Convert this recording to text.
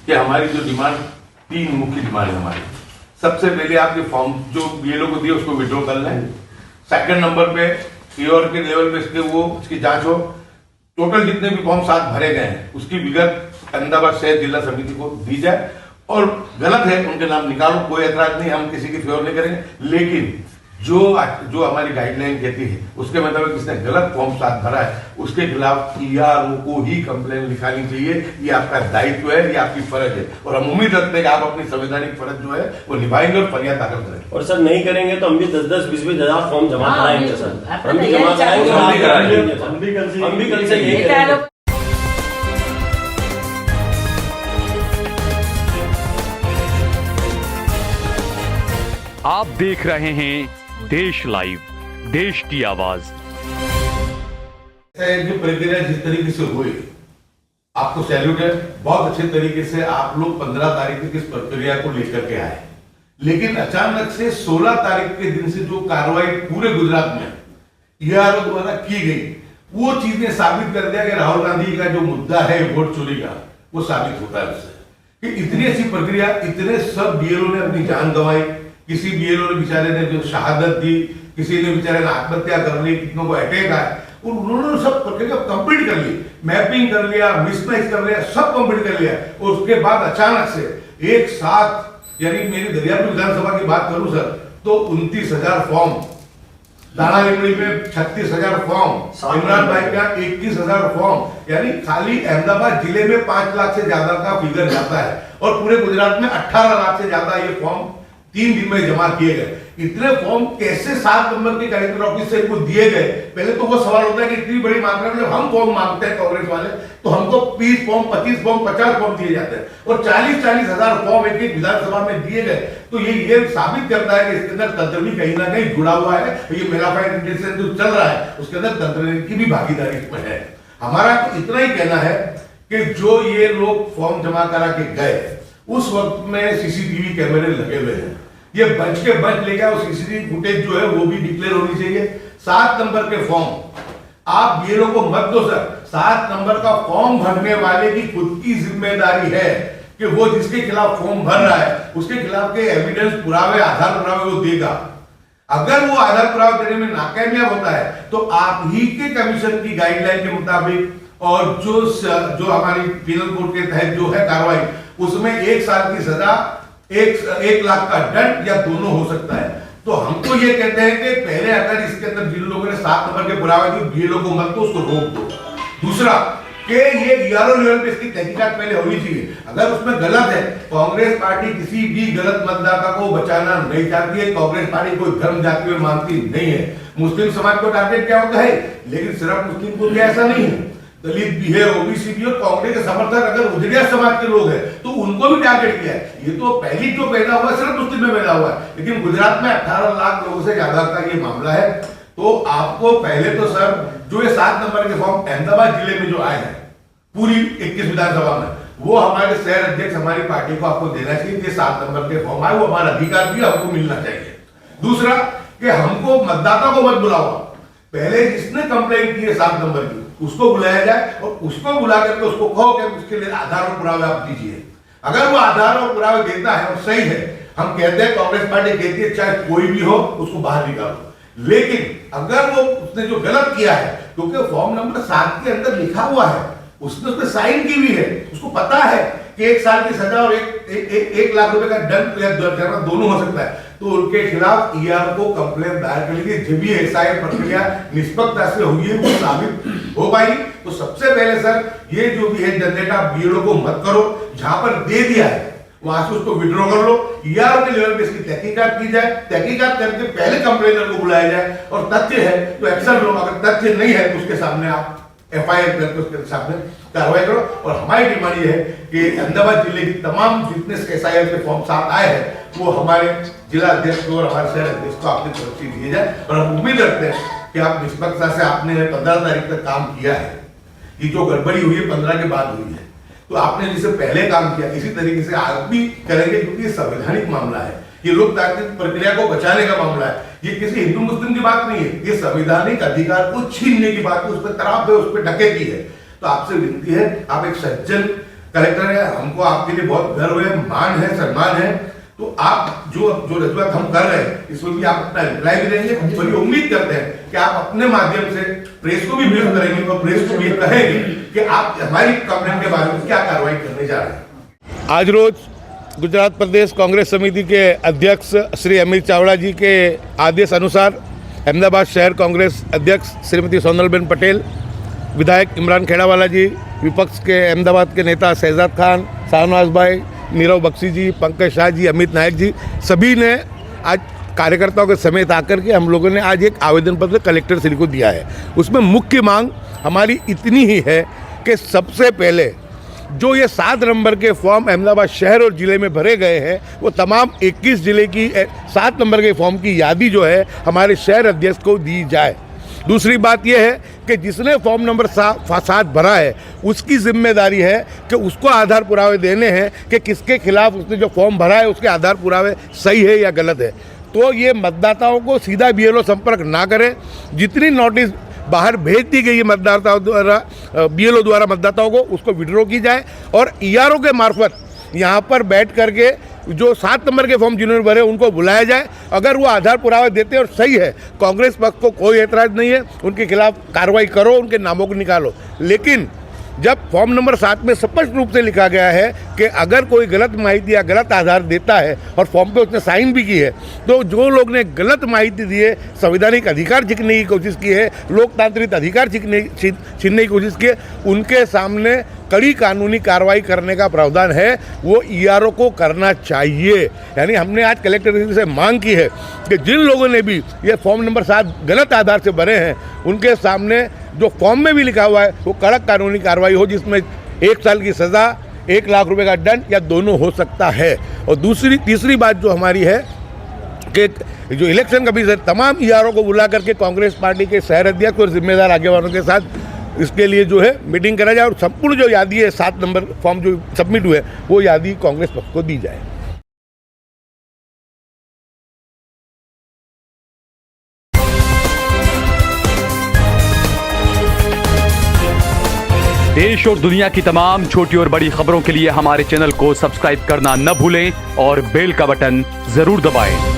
कि हमारी जो डिमांड, 3 मुख्य डिमांड है हमारी। सबसे पहले आपके फॉर्म जो बीएलओ को दिए उसको विड्रॉ कर लें। सेकंड नंबर पे ईओर के लेवल पे इसके वो उसकी जांच हो। टोटल जितने भी फॉर्म 7 भरे गए हैं उसकी विगत अहमदाबाद शहर जिला समिति को दी जाए, और गलत है उनके नाम निकालो, कोई ऐतराज नहीं, हम किसी की फेवर नहीं करेंगे, लेकिन जो हमारी गाइडलाइन कहती है उसके मतलब किसने गलत फॉर्म 7 भरा है उसके खिलाफ ईआरओ को ही कंप्लेन लिखानी चाहिए। ये आपका दायित्व है, ये आपकी फर्ज है, और हम उम्मीद रखते हैं कि आप अपनी संवैधानिक फर्ज जो है वो निभाएंगे और फरियाद दाखिल करेंगे। और सर नहीं करेंगे तो हम भी 10-10, 20-20 हजार फॉर्म जमा कराएंगे सर, हम भी जमा कराएंगे, हम भी कल से यही करेंगे। आप देख रहे हैं देश लाइव, देश की आवाज। जो प्रक्रिया जिस तरीके से हुई, आपको सैल्यूट है, बहुत अच्छे तरीके से आप लोग 15 तारीख तक इस प्रक्रिया को लेकर के आए, लेकिन अचानक से 16 तारीख के दिन से जो कार्रवाई पूरे गुजरात में ईआरओ द्वारा की गई, वो चीजें साबित कर दिया कि राहुल गांधी का जो मुद्दा है वोट चोरी का, वो साबित होता है उससे कि इतनी अच्छी प्रक्रिया, इतने सब बीएलओ ने अपनी जान गंवाई, किसी बीएलओ ने बेचारे ने जो शहादत दी, किसी ने बेचारे ने आत्महत्या कर ली, कितनों को अटैक आया, और उन्होंने सब प्रक्रिया कंप्लीट कर ली, मैपिंग कर लिया, मिसमैच कर लिया, सब कंप्लीट कर लिया, और उसके बाद अचानक से एक साथ, यानी मेरी दरियापुर विधानसभा की बात करूं सर तो 29,000 फॉर्म, दाना लिमड़ी में 36,000 फॉर्म, इमरान भाई का 21,000 फॉर्म, यानी खाली अहमदाबाद जिले में 5 लाख से ज्यादा का फिगर जाता है, और पूरे गुजरात में 18 लाख से ज्यादा ये फॉर्म 3 दिन में जमा किए गए। इतने फॉर्म कैसे 7 नंबर के कलेक्टर ऑफिस से इनको दिए गए? पहले तो वो सवाल होता है कि इतनी बड़ी मात्रा में जब हम फॉर्म मांगते हैं कांग्रेस वाले, तो हमको 20 फॉर्म, 25 फॉर्म, 50 फॉर्म दिए जाते हैं, और 40-40 हजार फॉर्म एक विधानसभा में दिए गए। तो ये साबित करता है कि इसके अंदर तंत्र भी कहीं ना कहीं जुड़ा हुआ है। ये मेलाफाइड इंटेलिजेंस जो चल रहा है उसके अंदर तंत्र की भी भागीदारी इसमें है। हमारा तो इतना ही कहना है कि जो ये लोग फॉर्म जमा करा के गए, उस वक्त में सीसीटीवी कैमरे लगे हुए हैं, ये बच के बच ले गया, सीसीटीवी फुटेज जो है वो भी डिक्लेयर होनी चाहिए। 7 नंबर के फॉर्म आप बीएलओ को मत दो सर, 7 नंबर का फॉर्म भरने वाले की खुद की जिम्मेदारी है कि वो जिसके खिलाफ फॉर्म भर रहा है उसके खिलाफ के एविडेंस, पुरावे, आधार पुरावे वो देगा। अगर वो आधार पुरावे देने में नाकामयाब होता है तो आप ही के कमीशन की गाइडलाइन के मुताबिक और जो हमारी पिनल कोड के तहत जो है कार्रवाई, उसमें 1 साल की सजा, 1 लाख का दंड, या दोनों हो सकता है। तो हम तो ये कहते हैं कि पहले अगर इसके अंदर जिन लोगों ने 7 नंबर के पुरावे दिए, बीएलओ को मत दो, उसको रोक दो। दूसरा कि ये ईआरओ लेवल पे इसकी तहकीकात पहले होनी चाहिए। अगर उसमें गलत है, कांग्रेस पार्टी किसी भी गलत मतदाता को बचाना नहीं चाहती है। कांग्रेस पार्टी कोई धर्म जाति में मानती नहीं है। मुस्लिम समाज को टारगेट क्या होता है, लेकिन सिर्फ मुस्लिम को भी ऐसा नहीं है, दलित भी है, ओबीसी भी, और कांग्रेस के समर्थक अगर उजड़िया समाज के लोग हैं तो उनको भी टारगेट किया है। ये तो पहली जो पैदा हुआ सिर्फ मुस्लिम में पैदा हुआ है, लेकिन गुजरात में 18 लाख लोगों से ज्यादा का ये मामला है। तो आपको पहले तो सर जो ये 7 नंबर के फॉर्म अहमदाबाद जिले में जो आए हैं पूरी 21 विधानसभा में, वो हमारे शहर अध्यक्ष हमारी पार्टी को आपको देना चाहिए कि 7 नंबर के फॉर्म आए, वो हमारा अधिकार भी हमको मिलना चाहिए। दूसरा कि हमको मतदाता को मत बुलाओ, पहले जिसने कंप्लेंट की है 7 नंबर की उसको बुलाया जाए, और उसको बुला करके उसको कहो कि उसके लिए आधार और पुरावे आप दीजिए। अगर वो आधार और पुरावे देता है और सही है, हम कहते हैं, कांग्रेस पार्टी कहती है चाहे कोई भी हो उसको बाहर निकालो, लेकिन अगर वो उसने जो गलत किया है, क्योंकि फॉर्म नंबर 7 के अंदर लिखा हुआ है, उसने साइन की भी है, उसको पता है कि 1 साल की सजा और 1 लाख रुपए का दंड या जुर्माना दोनों हो सकता है, तो उनके खिलाफ ईआर को कंप्लेन दायर कर लीजिए। जब भी एसआईआर प्रक्रिया निष्पक्षता से हुई है, वो साबित हो पाई। तो सबसे पहले सर ये जो भी है जनरेट आप बीएलओ को मत करो, जहां पर दे दिया है वहां से उसको विड्रॉ कर लो, ईआर के लेवल पे इसकी तहकीकात की जाए, तहकीकात करके पहले कंप्लेनर को बुलाया जाए, और तथ्य है तो एक्शन लो, अगर तथ्य नहीं है तो उसके सामने आप एफआईआर करके उसके सामने कार्रवाई करो। और हमारी डिमांड ये है कि अहमदाबाद जिले की तमाम जितने एसआईआर के फॉर्म 7 आए हैं वो हमारे जिला अध्यक्ष को और हमारे शहर अध्यक्ष को आपकी तरफ से दिए जाए, और हम उम्मीद रखते हैं कि आप निष्पक्षता से आपने 15 तारीख तक काम किया है। ये जो गड़बड़ी हुई है 15 के बाद हुई है, तो आपने जिससे पहले काम किया इसी तरीके से आज भी करेंगे, क्योंकि ये संवैधानिक मामला है, ये लोकतांत्रिक प्रक्रिया को बचाने का मामला है। ये किसी हिंदू मुस्लिम की बात नहीं है, ये संवैधानिक अधिकार को छीनने की बात है, उस पर तराप है, उस पर डकैती है। तो आपसे विनती है, आप एक सज्जन कलेक्टर है, हमको आपके लिए बहुत गर्व है, मान है, सम्मान है। तो आप जो रजूआत हम कर रहे हैं इसमें भी आप अपना रिप्लाई भी देंगे और ये उम्मीद करते हैं कि आप अपने माध्यम से प्रेस को भी ब्रीफ करेंगे और प्रेस को भी कहेंगे कि आप हमारी कंप्लेंट के बारे में क्या कार्रवाई करने जा रहे हैं। आज रोज गुजरात प्रदेश कांग्रेस समिति के अध्यक्ष श्री अमित चावड़ा जी के आदेश अनुसार अहमदाबाद शहर कांग्रेस अध्यक्ष श्रीमती सोनलबेन पटेल, विधायक इमरान खेड़ावाला जी, विपक्ष के अहमदाबाद के नेता शहजाद खान, शाहनवाज भाई, नीरव बख्शी जी, पंकज शाह जी, अमित नायक जी, सभी ने आज कार्यकर्ताओं के समेत आकर के हम लोगों ने आज एक आवेदन पत्र कलेक्टर श्री को दिया है। उसमें मुख्य मांग हमारी इतनी ही है कि सबसे पहले जो ये 7 नंबर के फॉर्म अहमदाबाद शहर और ज़िले में भरे गए हैं वो तमाम 21 ज़िले की 7 नंबर के फॉर्म की यादी जो है हमारे शहर अध्यक्ष को दी जाए। दूसरी बात यह है कि जिसने फॉर्म नंबर 7 भरा है उसकी जिम्मेदारी है कि उसको आधार पुरावे देने हैं कि किसके खिलाफ उसने जो फॉर्म भरा है उसके आधार पुरावे सही है या गलत है। तो ये मतदाताओं को सीधा BLO संपर्क ना करें। जितनी नोटिस बाहर भेज दी गई है मतदाताओं द्वारा, BLO द्वारा मतदाताओं को, उसको विड्रॉ की जाए और ERO के मार्फत यहाँ पर बैठ करके जो 7 नंबर के फॉर्म जिन्होंने भरे उनको बुलाया जाए। अगर वो आधार पुरावा देते हैं और सही है, कांग्रेस पक्ष को कोई एतराज़ नहीं है, उनके खिलाफ कार्रवाई करो, उनके नामों को निकालो। लेकिन जब फॉर्म नंबर 7 में स्पष्ट रूप से लिखा गया है कि अगर कोई गलत माहिती या गलत आधार देता है और फॉर्म पे उसने साइन भी की है, तो जो लोग ने गलत माहिती दी है, संवैधानिक अधिकार छीनने की कोशिश की है, लोकतांत्रिक अधिकार छीनने की कोशिश की है, उनके सामने कड़ी कानूनी कार्रवाई करने का प्रावधान है। वो ERO को करना चाहिए। यानी हमने आज कलेक्टर से मांग की है कि जिन लोगों ने भी ये फॉर्म नंबर 7 गलत आधार से भरे हैं उनके सामने जो फॉर्म में भी लिखा हुआ है वो कड़क कानूनी कार्रवाई हो, जिसमें 1 साल की सज़ा, 1 लाख रुपए का दंड या दोनों हो सकता है। और तीसरी बात जो हमारी है कि जो इलेक्शन कमीशन तमाम ERO को बुला करके कांग्रेस पार्टी के शहर अध्यक्ष और जिम्मेदार आगेवानों के साथ इसके लिए जो है मीटिंग करा जाए और संपूर्ण जो यादी है 7 नंबर फॉर्म जो सबमिट हुए वो यादी कांग्रेस पक्ष को दी जाए। देश और दुनिया की तमाम छोटी और बड़ी खबरों के लिए हमारे चैनल को सब्सक्राइब करना न भूलें और बेल का बटन जरूर दबाएं।